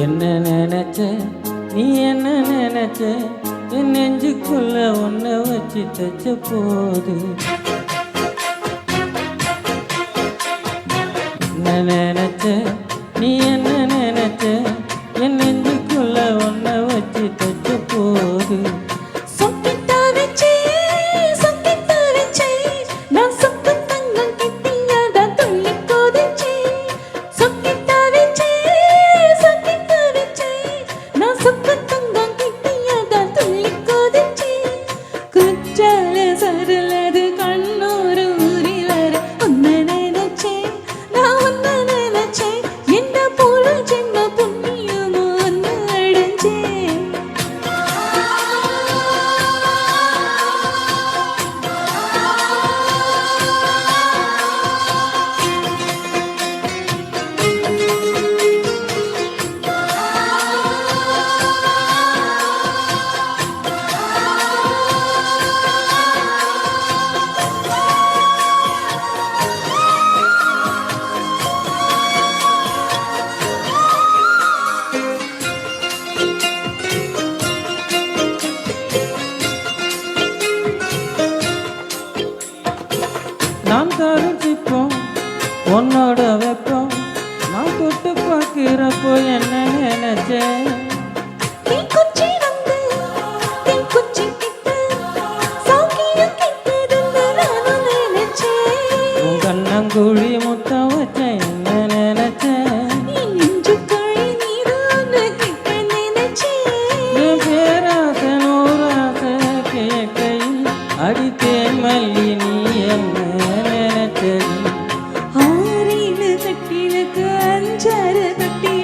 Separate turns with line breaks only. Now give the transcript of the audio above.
என்ன நினைச்ச நீ என்ன நினைச்ச என் நெஞ்சுக்குள்ள ஒன்ன வச்சு தச்ச போது என்ன நினைச்ச நீ என்ன நினைச்ச என் நெஞ்சுக்குள்ள ஒன்ன வச்சு தச்ச போது நான் தருச்சிப்போம் உன்னோட வெப்பம் நான் தொட்டு பார்க்கிறப்போ என்ன நினைச்சேன் உன் கண்ணங்குழி முத்தம் வச்சேன் என்ன நினைச்சேன் என் பேராசை நூறாசை கேட்கையில் அடித்தேன் மல்லி நீ என்ன
ஆறில கட்டிலுக்கு அஞ்சாறு கட்டி